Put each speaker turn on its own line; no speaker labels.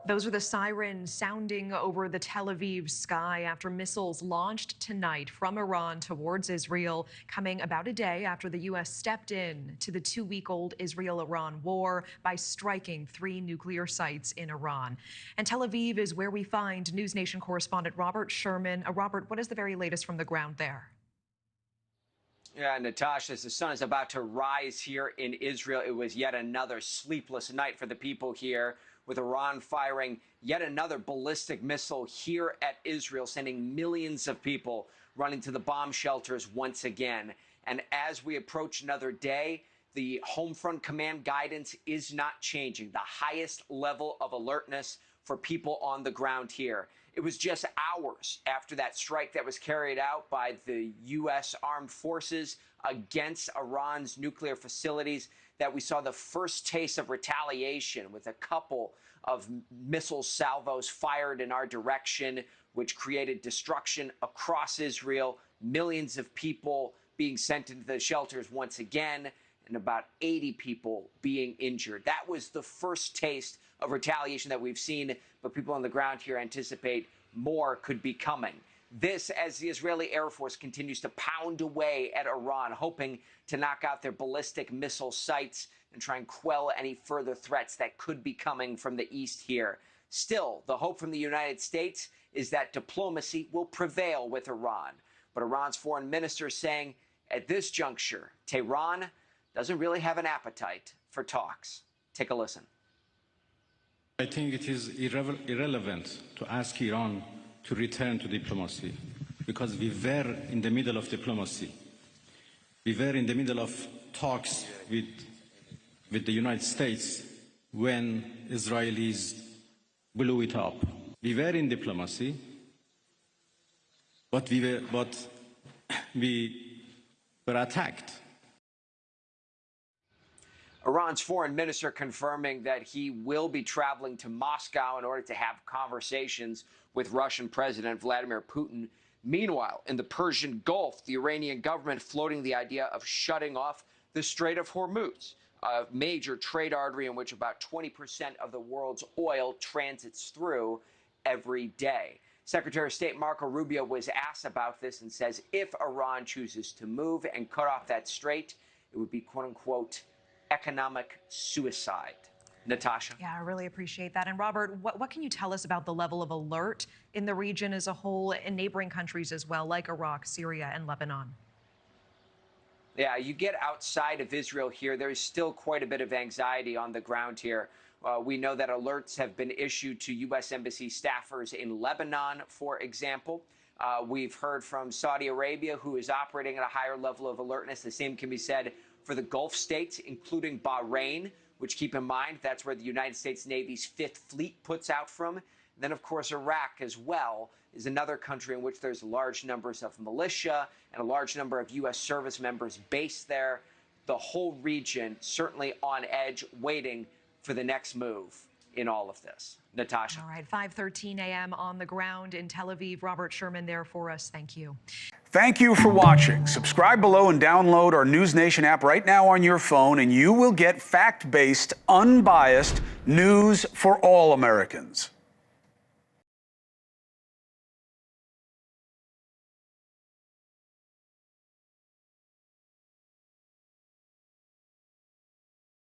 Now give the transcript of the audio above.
Those are the sirens sounding over the Tel Aviv sky after missiles launched tonight from Iran towards Israel, coming about a day after the U.S. stepped in to the 2-week-old Israel-Iran war by striking 3 nuclear sites in Iran. And Tel Aviv is where we find NewsNation correspondent Robert Sherman. Robert, what is the very latest from the ground there?
Yeah, Natasha, as the sun is about to rise here in Israel, it was yet another sleepless night for the people here, with Iran firing yet another ballistic missile here at Israel, sending millions of people running to the bomb shelters once again. And as we approach another day, the home front command guidance is not changing. The highest level of alertness for people on the ground here. It was just hours after that strike that was carried out by the U.S. Armed Forces against Iran's nuclear facilities that we saw the first taste of retaliation, with a couple of missile salvos fired in our direction, which created destruction across Israel, millions of people being sent into the shelters once again, and about 80 people being injured. That was the first taste of retaliation that we've seen, but people on the ground here anticipate more could be coming. This, as the Israeli Air Force continues to pound away at Iran, hoping to knock out their ballistic missile sites and try and quell any further threats that could be coming from the east here. Still, the hope from the United States is that diplomacy will prevail with Iran. But Iran's foreign minister saying at this juncture, Tehran doesn't really have an appetite for talks. Take a listen.
I think it is irrelevant to ask Iran to return to diplomacy, because we were in the middle of diplomacy. We were in the middle of talks with the United States when Israelis blew it up. We were in diplomacy, but we were attacked.
Iran's foreign minister confirming that he will be traveling to Moscow in order to have conversations with Russian President Vladimir Putin. Meanwhile, in the Persian Gulf, the Iranian government floating the idea of shutting off the Strait of Hormuz, a major trade artery in which about 20% of the world's oil transits through every day. Secretary of State Marco Rubio was asked about this and says if Iran chooses to move and cut off that strait, it would be, quote unquote, economic suicide. Natasha?
Yeah, I really appreciate that. And Robert, what can you tell us about the level of alert in the region as a whole, in neighboring countries as well, like Iraq, Syria, and Lebanon?
Yeah, you get outside of Israel here, there's still quite a bit of anxiety on the ground here. We know that alerts have been issued to U.S. Embassy staffers in Lebanon, for example. We've heard from Saudi Arabia, who is operating at a higher level of alertness. The same can be said for the Gulf states, including Bahrain, which, keep in mind, that's where the United States Navy's 5th Fleet puts out from. And then, of course, Iraq as well is another country in which there's large numbers of militia and a large number of U.S. service members based there. The whole region certainly on edge, waiting for the next move in all of this. Natasha.
All right, 5:13 a.m. on the ground in Tel Aviv. Robert Sherman there for us. Thank you.
Thank you for watching. Subscribe below and download our NewsNation app right now on your phone, and you will get fact-based, unbiased news for all Americans.